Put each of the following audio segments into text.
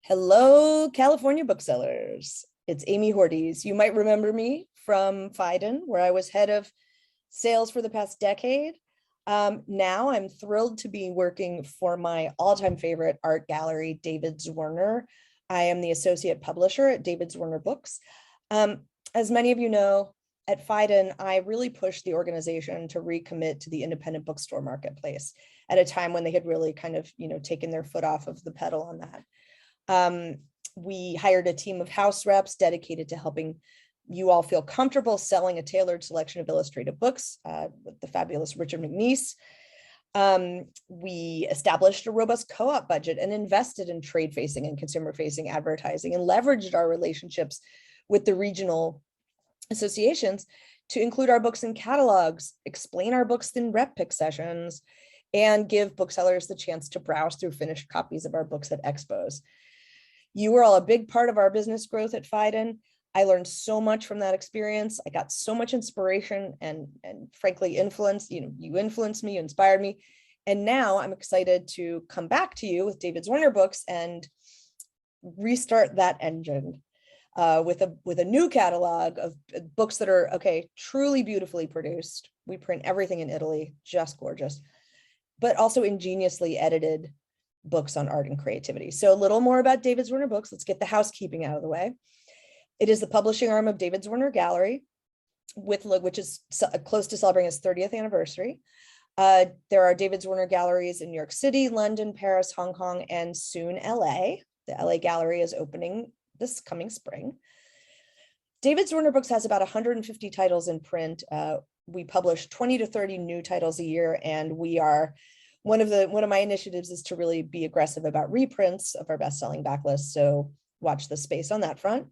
Hello, California booksellers. It's Amy Hordes. You might remember me from Phaidon, where I was head of sales for the past decade. Now I'm thrilled to be working for my all-time favorite art gallery, David Zwirner. I am the associate publisher at David Zwirner Books. As many of you know, at Phaidon, I really pushed the organization to recommit to the independent bookstore marketplace at a time when they had really kind of, taken their foot off of the pedal on that. We hired a team of house reps dedicated to helping you all feel comfortable selling a tailored selection of illustrated books with the fabulous Richard McNeese. We established a robust co-op budget and invested in trade-facing and consumer-facing advertising and leveraged our relationships with the regional associations to include our books in catalogs, explain our books in rep pick sessions, and give booksellers the chance to browse through finished copies of our books at expos. You were all a big part of our business growth at Phaidon. I learned so much from that experience. I got so much inspiration and frankly influence. You influenced me, you inspired me. And now I'm excited to come back to you with David Zwirner Books and restart that engine with a new catalog of books that are, truly beautifully produced. We print everything in Italy, just gorgeous, but also ingeniously edited books on art and creativity. So a little more about David Zwirner Books. Let's get the housekeeping out of the way. It is the publishing arm of David Zwirner Gallery, which is close to celebrating its 30th anniversary. There are David Zwirner galleries in New York City, London, Paris, Hong Kong, and soon LA. The LA gallery is opening this coming spring. David Zwirner Books has about 150 titles in print. We publish 20 to 30 new titles a year, and we are one of my initiatives is to really be aggressive about reprints of our best-selling backlist. So watch the space on that front.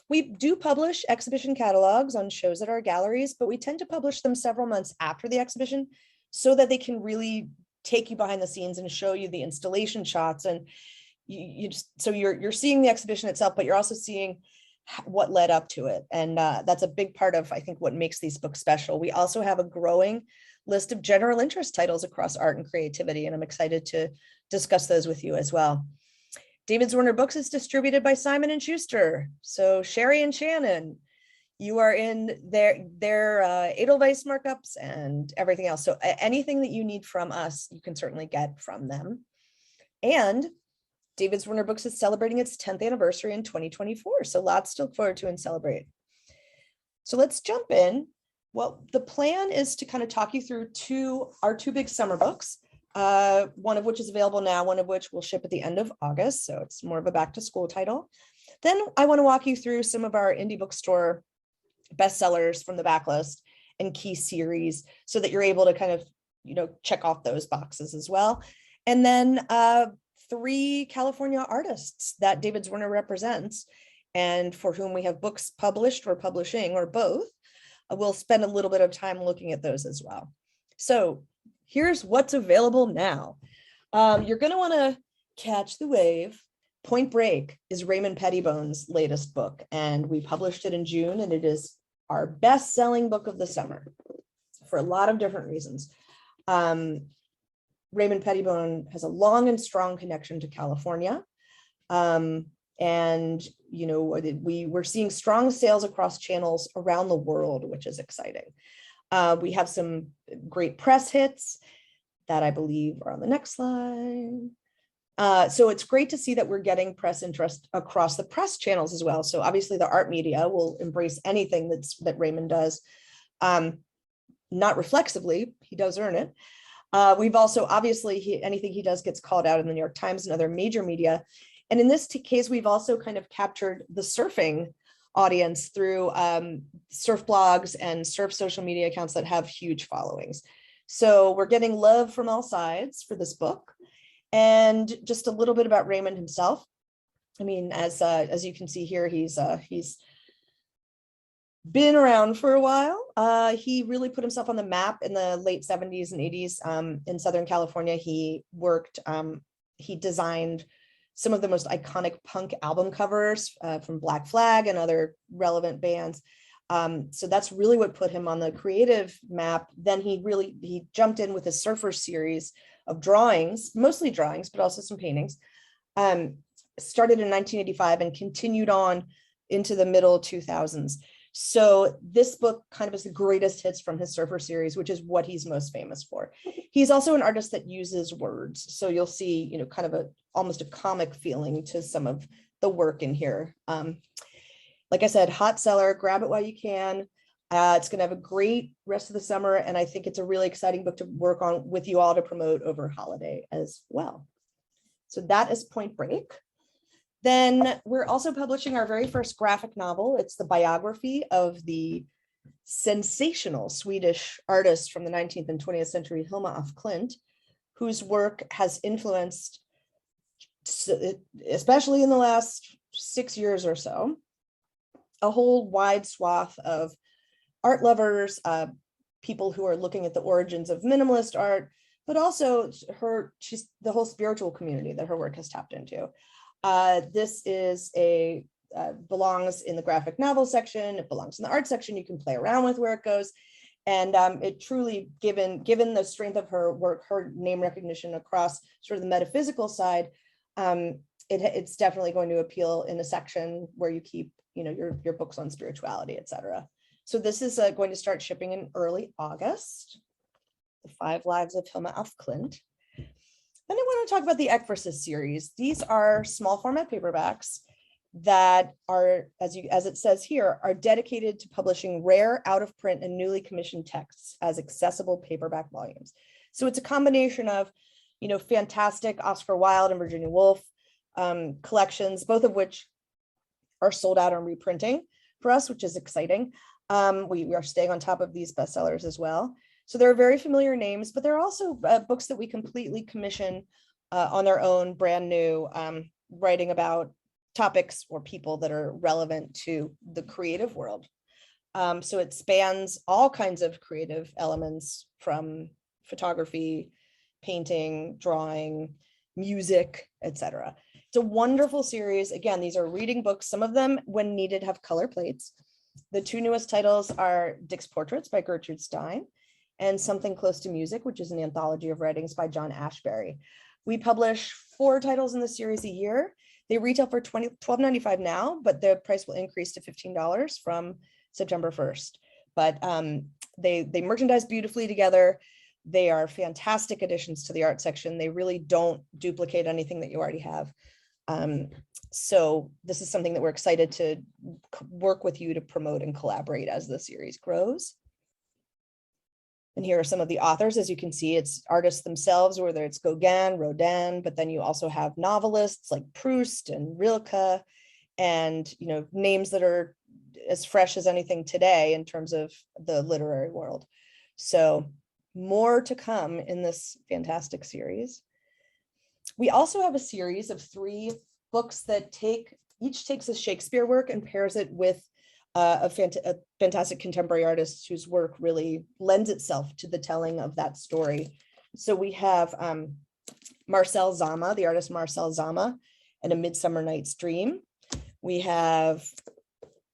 We do publish exhibition catalogs on shows at our galleries, but we tend to publish them several months after the exhibition so that they can really take you behind the scenes and show you the installation shots. And you're seeing the exhibition itself, but you're also seeing what led up to it. And that's a big part of, I think, what makes these books special. We also have a growing list of general interest titles across art and creativity, and I'm excited to discuss those with you as well. David Zwirner Books is distributed by Simon & Schuster. So Sherry and Shannon, you are in their Edelweiss markups and everything else. So anything that you need from us, you can certainly get from them. And David Zwirner Books is celebrating its 10th anniversary in 2024. So lots to look forward to and celebrate. So let's jump in. Well, the plan is to kind of talk you through our two big summer books, one of which is available now, one of which will ship at the end of August. So it's more of a back to school title. Then I want to walk you through some of our indie bookstore bestsellers from the backlist and key series so that you're able to kind of, check off those boxes as well. And then 3 California artists that David Zwirner represents and for whom we have books published or publishing or both. We'll spend a little bit of time looking at those as well. So here's what's available now. You're going to want to catch the wave. Point Break is Raymond Pettibone's latest book, and we published it in June, and it is our best-selling book of the summer for a lot of different reasons. Raymond Pettibone has a long and strong connection to California. And we're seeing strong sales across channels around the world, which is exciting. We have some great press hits that I believe are on the next slide. So it's great to see that we're getting press interest across the press channels as well. So obviously the art media will embrace anything that Raymond does, not reflexively, he does earn it. We've also, obviously, anything he does gets called out in the New York Times and other major media. And in this case, we've also kind of captured the surfing audience through surf blogs and surf social media accounts that have huge followings. So we're getting love from all sides for this book. And just a little bit about Raymond himself. I mean, as you can see here, he's been around for a while. He really put himself on the map in the late 70s and 80s in Southern California. He designed some of the most iconic punk album covers from Black Flag and other relevant bands. So that's really what put him on the creative map. Then he jumped in with a surfer series of drawings, mostly drawings, but also some paintings. started in 1985 and continued on into the middle 2000s. So this book kind of is the greatest hits from his Surfer series, which is what he's most famous for. He's also an artist that uses words. So you'll see, you know, kind of almost a comic feeling to some of the work in here. Like I said, hot seller, grab it while you can. It's going to have a great rest of the summer. And I think it's a really exciting book to work on with you all to promote over holiday as well. So that is Point Break. Then we're also publishing our very first graphic novel. It's the biography of the sensational Swedish artist from the 19th and 20th century, Hilma af Klint, whose work has influenced, especially in the last 6 years or so, a whole wide swath of art lovers, people who are looking at the origins of minimalist art, but also she's the whole spiritual community that her work has tapped into. This is belongs in the graphic novel section. It belongs in the art section. You can play around with where it goes. And it truly, given the strength of her work, her name recognition across sort of the metaphysical side, it's definitely going to appeal in a section where you keep, you know, your books on spirituality, etc. So this is going to start shipping in early August. The 5 Lives of Hilma af Klint. Then I want to talk about the Ekverses series. These are small format paperbacks that are, as it says here, are dedicated to publishing rare, out of print and newly commissioned texts as accessible paperback volumes. So it's a combination of, you know, fantastic Oscar Wilde and Virginia Woolf collections, both of which are sold out on reprinting for us, which is exciting. We are staying on top of these bestsellers as well. So there are very familiar names, but there are also books that we completely commission on their own, brand new, writing about topics or people that are relevant to the creative world. So it spans all kinds of creative elements, from photography, painting, drawing, music, etc. It's a wonderful series. Again, these are reading books. Some of them, when needed, have color plates. The 2 newest titles are Dick's Portraits by Gertrude Stein and Something Close to Music, which is an anthology of writings by John Ashbery. We publish 4 titles in the series a year. They retail for $12.95 now, but the price will increase to $15 from September 1st. But they merchandise beautifully together. They are fantastic additions to the art section. They really don't duplicate anything that you already have. So this is something that we're excited to work with you to promote and collaborate as the series grows. And here are some of the authors. As you can see, it's artists themselves, whether it's Gauguin, Rodin, but then you also have novelists like Proust and Rilke, and, you know, names that are as fresh as anything today in terms of the literary world. So more to come in this fantastic series. We also have a series of 3 books that each takes a Shakespeare work and pairs it with a fantastic contemporary artist whose work really lends itself to the telling of that story. So we have Marcel Zama, the artist Marcel Zama, and A Midsummer Night's Dream. We have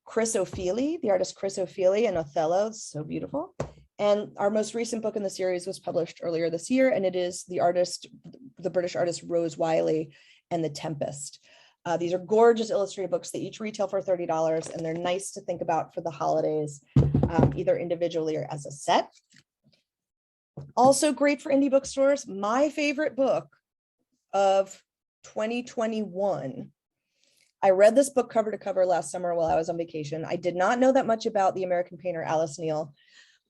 Chris O'Feely, the artist Chris O'Feely, and Othello, so beautiful. And our most recent book in the series was published earlier this year, and it is the British artist Rose Wiley and The Tempest. These are gorgeous illustrated books. They each retail for $30, and they're nice to think about for the holidays, either individually or as a set. Also great for indie bookstores. My favorite book of 2021. I read this book cover to cover last summer while I was on vacation. I did not know that much about the American painter Alice Neel.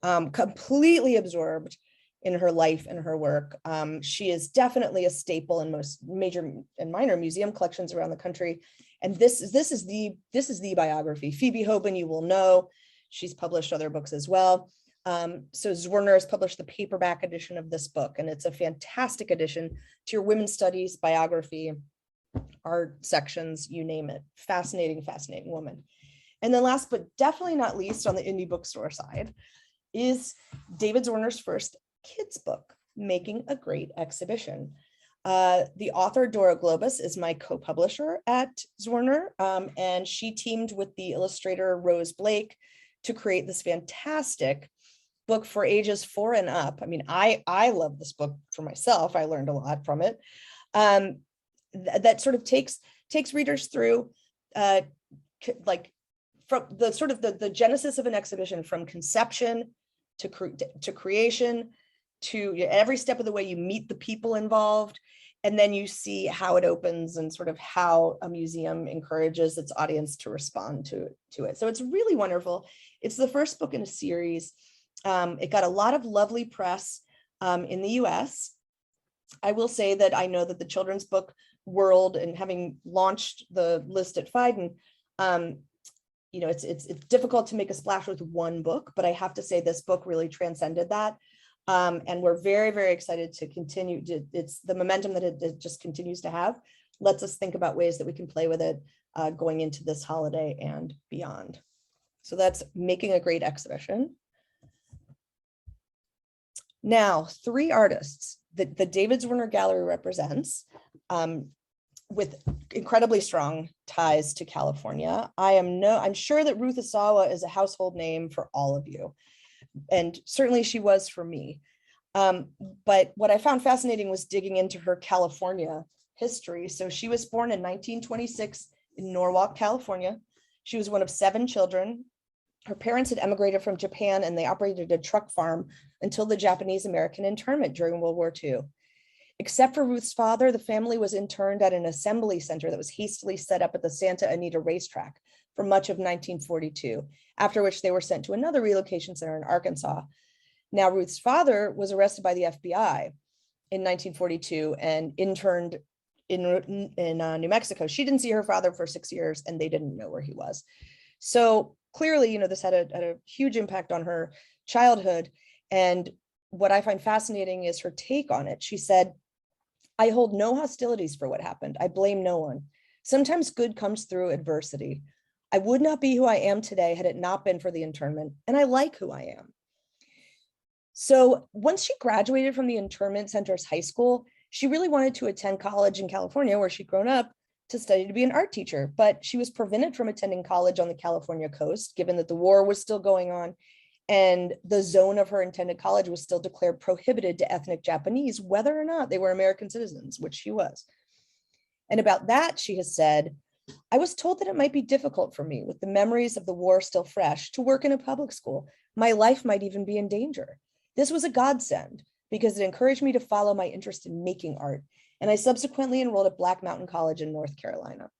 Completely absorbed in her life and her work. She is definitely a staple in most major and minor museum collections around the country. And this is the biography. Phoebe Hoban, you will know, she's published other books as well. So Zwirner has published the paperback edition of this book, and it's a fantastic addition to your women's studies, biography, art sections, you name it. Fascinating, fascinating woman. And then last but definitely not least on the indie bookstore side is David Zwirner's first kids book, Making a Great Exhibition. The author, Dora Globus, is my co-publisher at Zwirner, and she teamed with the illustrator, Rose Blake, to create this fantastic book for ages 4 and up. I mean, I love this book for myself. I learned a lot from it. That sort of takes takes readers through like from the sort of the genesis of an exhibition, from conception to creation, to every step of the way. You meet the people involved, and then you see how it opens and sort of how a museum encourages its audience to respond to it. So it's really wonderful. It's the first book in a series. It got a lot of lovely press in the US. I will say that I know that the children's book world, and having launched the list at Phaidon, you know, it's difficult to make a splash with one book, but I have to say this book really transcended that. And we're very, very excited to continue. It's the momentum that it just continues to have, lets us think about ways that we can play with it going into this holiday and beyond. So that's Making a Great Exhibition. Now, 3 artists that the David Zwirner Gallery represents, with incredibly strong ties to California. I'm sure that Ruth Asawa is a household name for all of you, and certainly she was for me. But what I found fascinating was digging into her California history. So she was born in 1926 in Norwalk, California. She was one of 7 children. Her parents had emigrated from Japan, and they operated a truck farm until the Japanese-American internment during World War II. Except for Ruth's father, the family was interned at an assembly center that was hastily set up at the Santa Anita racetrack for much of 1942, after which they were sent to another relocation center in Arkansas. Now, Ruth's father was arrested by the FBI in 1942 and interned in New Mexico. She didn't see her father for 6 years, and they didn't know where he was. So clearly, you know, this had a huge impact on her childhood. And what I find fascinating is her take on it. She said, "I hold no hostilities for what happened. I blame no one. Sometimes good comes through adversity. I would not be who I am today had it not been for the internment, and I like who I am." So once she graduated from the internment center's high school, she really wanted to attend college in California, where she'd grown up, to study to be an art teacher, but she was prevented from attending college on the California coast, given that the war was still going on, and the zone of her intended college was still declared prohibited to ethnic Japanese, whether or not they were American citizens, which she was. And about that, she has said, "I was told that it might be difficult for me, with the memories of the war still fresh, to work in a public school. My life might even be in danger. This was a godsend, because it encouraged me to follow my interest in making art, and I subsequently enrolled at Black Mountain College in North Carolina."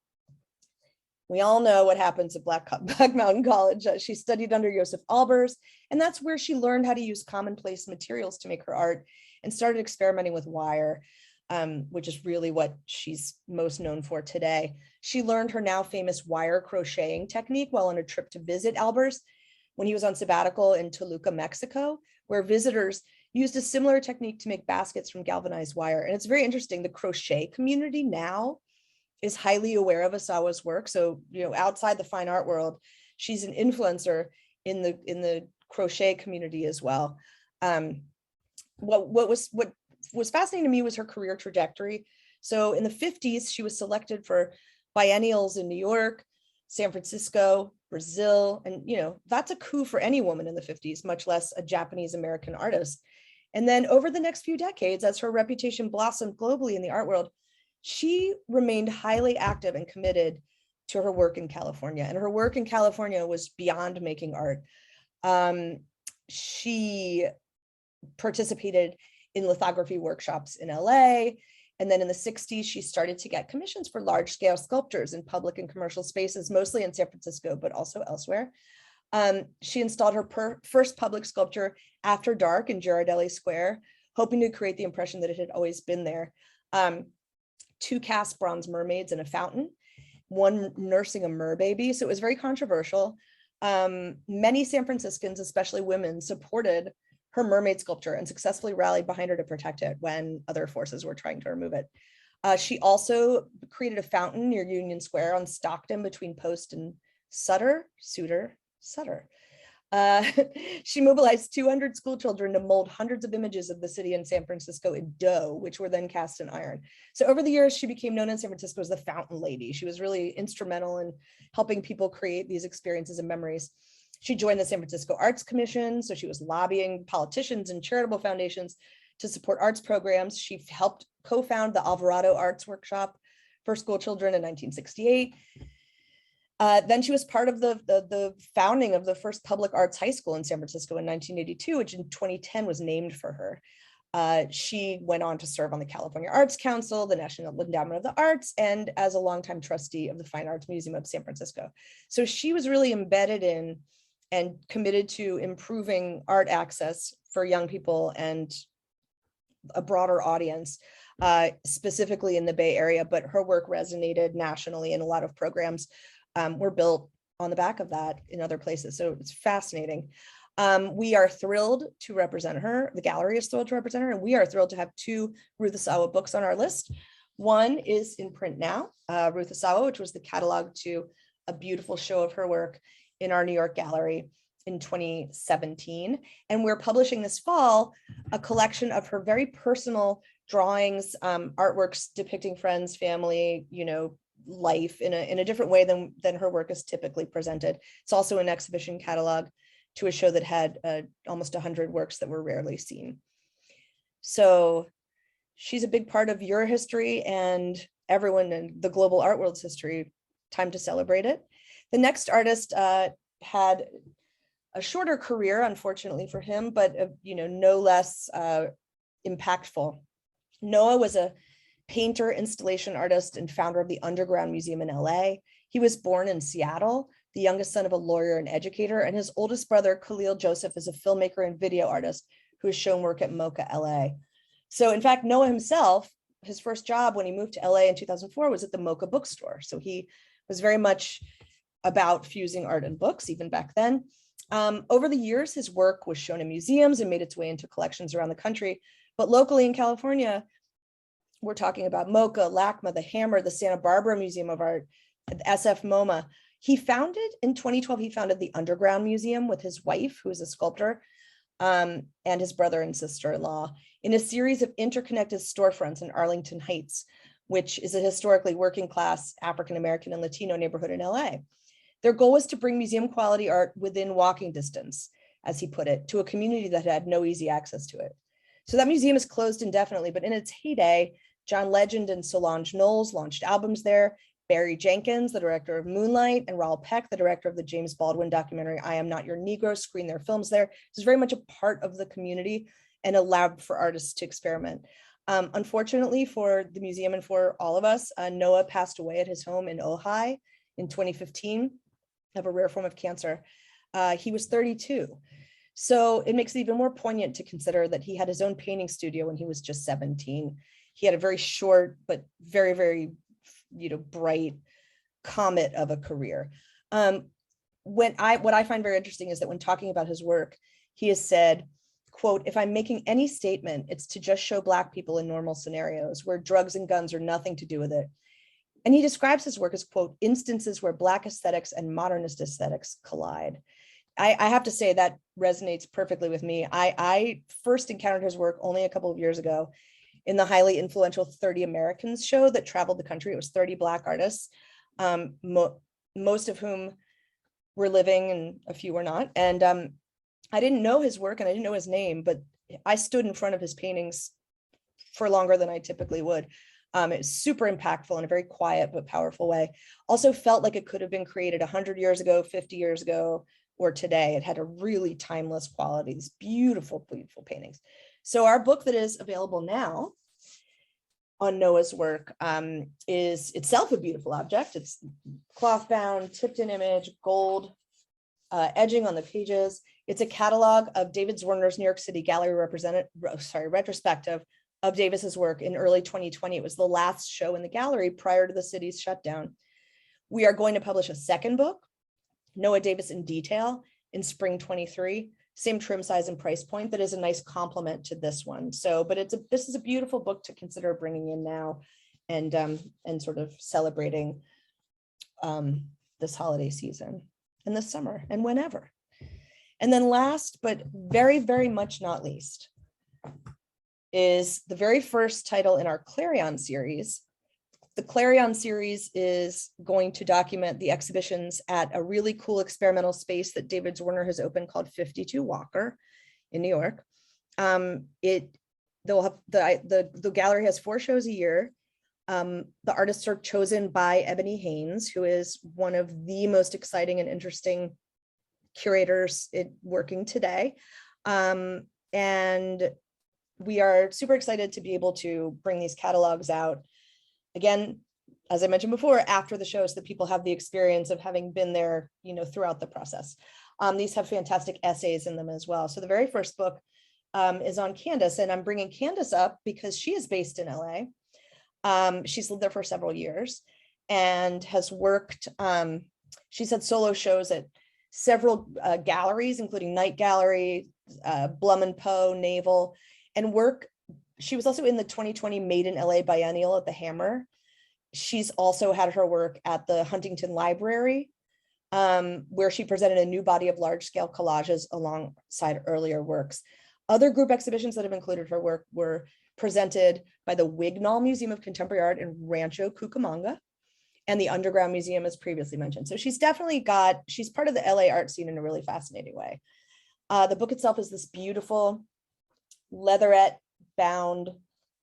We all know what happens at Black Mountain College. She studied under Joseph Albers, and that's where she learned how to use commonplace materials to make her art, and started experimenting with wire, which is really what she's most known for today. She learned her now famous wire crocheting technique while on a trip to visit Albers when he was on sabbatical in Toluca, Mexico, where visitors used a similar technique to make baskets from galvanized wire. And it's very interesting. The crochet community now is highly aware of Asawa's work. So, you know, outside the fine art world, she's an influencer in the crochet community as well. What was fascinating to me was her career trajectory. So in the 50s, she was selected for biennials in New York, San Francisco, Brazil, and, you know, that's a coup for any woman in the 50s, much less a Japanese American artist. And then over the next few decades, as her reputation blossomed globally in the art world, she remained highly active and committed to her work in California. And her work in California was beyond making art. She participated in lithography workshops in LA. And then in the 60s, she started to get commissions for large-scale sculptures in public and commercial spaces, mostly in San Francisco, but also elsewhere. She installed her first public sculpture After Dark in Girardelli Square, hoping to create the impression that it had always been there. 2 cast bronze mermaids in a fountain, one nursing a mer baby. So it was very controversial. Many San Franciscans, especially women, supported her mermaid sculpture and successfully rallied behind her to protect it when other forces were trying to remove it. She also created a fountain near Union Square on Stockton between Post and Sutter. She mobilized 200 school children to mold hundreds of images of the city in San Francisco in dough, which were then cast in iron. So over the years, she became known in San Francisco as the Fountain Lady. She was really instrumental in helping people create these experiences and memories. She joined the San Francisco Arts Commission, so she was lobbying politicians and charitable foundations to support arts programs. She helped co-found the Alvarado Arts Workshop for school children in 1968. Then she was part of the founding of the first public arts high school in San Francisco in 1982, which in 2010 was named for her. She went on to serve on the California Arts Council, the National Endowment of the Arts, and as a longtime trustee of the Fine Arts Museum of San Francisco. So she was really embedded in and committed to improving art access for young people and a broader audience, specifically in the Bay Area, but her work resonated nationally, and a lot of programs were built on the back of that in other places. So it's fascinating. We are thrilled to represent her. The gallery is thrilled to represent her, and we are thrilled to have 2 Ruth Asawa books on our list. One is in print now, Ruth Asawa, which was the catalog to a beautiful show of her work in our New York gallery in 2017. And we're publishing this fall a collection of her very personal drawings, artworks depicting friends, family, life in a different way than her work is typically presented. It's also an exhibition catalog to a show that had almost 100 works that were rarely seen. So she's a big part of your history and everyone in the global art world's history. Time to celebrate it. The next artist had a shorter career, unfortunately for him, but no less impactful. Noah was a painter, installation artist, and founder of the Underground Museum in LA. He was born in Seattle, the youngest son of a lawyer and educator, and his oldest brother, Khalil Joseph, is a filmmaker and video artist who has shown work at MoCA LA. So in fact, Noah himself, his first job when he moved to LA in 2004 was at the MoCA bookstore. So he was very much about fusing art and books, even back then. Over the years, his work was shown in museums and made its way into collections around the country. But locally in California, we're talking about MoCA, LACMA, the Hammer, the Santa Barbara Museum of Art, SF MoMA. In 2012, he founded the Underground Museum with his wife, who is a sculptor, and his brother and sister-in-law, in a series of interconnected storefronts in Arlington Heights, which is a historically working class African-American and Latino neighborhood in LA. Their goal was to bring museum quality art within walking distance, as he put it, to a community that had no easy access to it. So that museum is closed indefinitely, but in its heyday, John Legend and Solange Knowles launched albums there. Barry Jenkins, the director of Moonlight, and Raoul Peck, the director of the James Baldwin documentary, I Am Not Your Negro, screened their films there. This is very much a part of the community and a lab for artists to experiment. Unfortunately for the museum and for all of us, Noah passed away at his home in Ojai in 2015 of a rare form of cancer. He was 32. So it makes it even more poignant to consider that he had his own painting studio when he was just 17. He had a very short, but very, very, bright comet of a career. What I find very interesting is that when talking about his work, he has said, quote, "If I'm making any statement, it's to just show Black people in normal scenarios where drugs and guns are nothing to do with it." And he describes his work as, quote, "instances where Black aesthetics and modernist aesthetics collide." I have to say that resonates perfectly with me. I first encountered his work only a couple of years ago in the highly influential 30 Americans show that traveled the country. It was 30 Black artists, most of whom were living and a few were not. And I didn't know his work and I didn't know his name, but I stood in front of his paintings for longer than I typically would. It was super impactful in a very quiet but powerful way. Also felt like it could have been created 100 years ago, 50 years ago, or today. It had a really timeless quality, these beautiful, beautiful paintings. So our book that is available now on Noah's work is itself a beautiful object. It's cloth bound, tipped in image, gold edging on the pages. It's a catalog of David Zwirner's New York City Gallery retrospective of Davis's work in early 2020. It was the last show in the gallery prior to the city's shutdown. We are going to publish a second book, Noah Davis in Detail, in spring 23, same trim size and price point. That is a nice complement to this one. So, but this is a beautiful book to consider bringing in now and sort of celebrating this holiday season and this summer and whenever. And then last, but very, very much not least, is the very first title in our Clarion series. The Clarion series is going to document the exhibitions at a really cool experimental space that David Zwirner has opened called 52 Walker in New York. The gallery has 4 shows a year. The artists are chosen by Ebony Haynes, who is one of the most exciting and interesting curators working today. And we are super excited to be able to bring these catalogs out. Again, as I mentioned before, after the show, so that people have the experience of having been there, throughout the process. These have fantastic essays in them as well. So the very first book is on Candace, and I'm bringing Candace up because she is based in LA. She's lived there for several years and has worked, she's had solo shows at several galleries, including Night Gallery, Blum and Poe, Naval, and she was also in the 2020 Made in LA Biennial at the Hammer. She's also had her work at the Huntington Library, where she presented a new body of large-scale collages alongside earlier works. Other group exhibitions that have included her work were presented by the Wignall Museum of Contemporary Art in Rancho Cucamonga and the Underground Museum, as previously mentioned. So she's definitely she's part of the LA art scene in a really fascinating way. The book itself is this beautiful leatherette bound,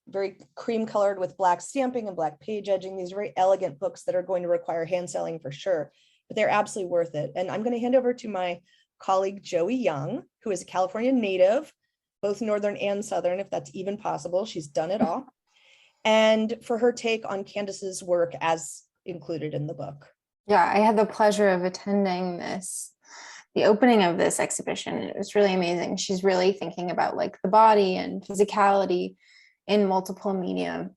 very cream colored with black stamping and black page edging. These are very elegant books that are going to require hand selling for sure, but they're absolutely worth it. And I'm going to hand over to my colleague, Joey Jyoung, who is a California native, both Northern and Southern, if that's even possible. She's done it all. And for her take on Candace's work as included in the book. Yeah, I had the pleasure of attending the opening of this exhibition. It was really amazing. She's really thinking about like the body and physicality in multiple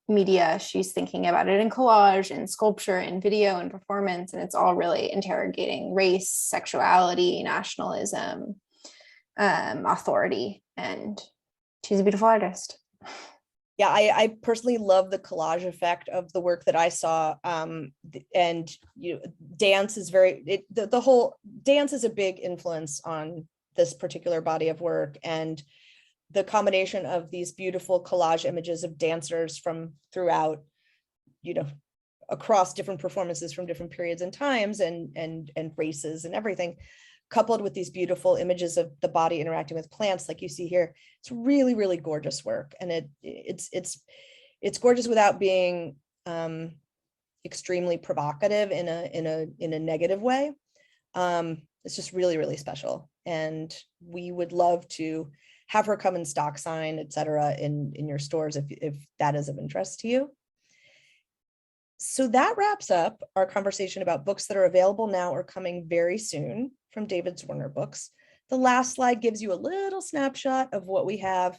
media. She's thinking about it in collage and sculpture and video and performance. And it's all really interrogating race, sexuality, nationalism, authority. And she's a beautiful artist. Yeah, I personally love the collage effect of the work that I saw. And dance is the whole dance is a big influence on this particular body of work. And the combination of these beautiful collage images of dancers from throughout, across different performances from different periods and times and races and everything, coupled with these beautiful images of the body interacting with plants like you see here. It's really, really gorgeous work. And it's gorgeous without being extremely provocative in a negative way. It's just really, really special. And we would love to have her come and stock sign, etc., in your stores if that is of interest to you. So that wraps up our conversation about books that are available now or coming very soon from David Zwirner Books. The last slide gives you a little snapshot of what we have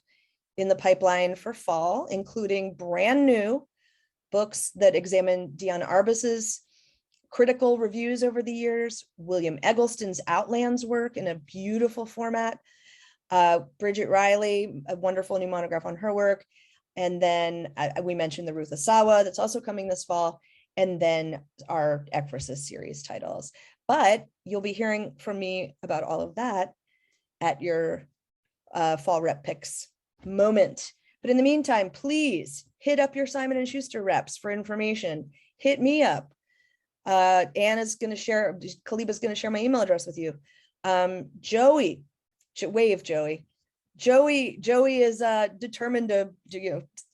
in the pipeline for fall, including brand new books that examine Dion Arbus's critical reviews over the years, William Eggleston's Outlands work in a beautiful format, Bridget Riley, a wonderful new monograph on her work. And then we mentioned the Ruth Asawa that's also coming this fall, and then our Ekphrasis series titles. But you'll be hearing from me about all of that at your fall rep picks moment. But in the meantime, please hit up your Simon & Schuster reps for information. Hit me up. Anna's going to share, Kaliba's going to share my email address with you. Joey, wave Joey. Joey is determined to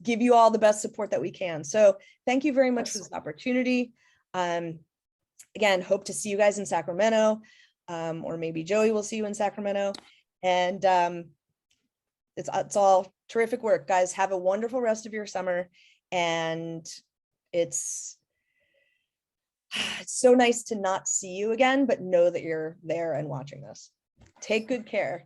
give you all the best support that we can. So thank you very much for this opportunity. Again, hope to see you guys in Sacramento, or maybe Joey will see you in Sacramento. And it's all terrific work, guys. Have a wonderful rest of your summer. And it's so nice to not see you again, but know that you're there and watching this. Take good care.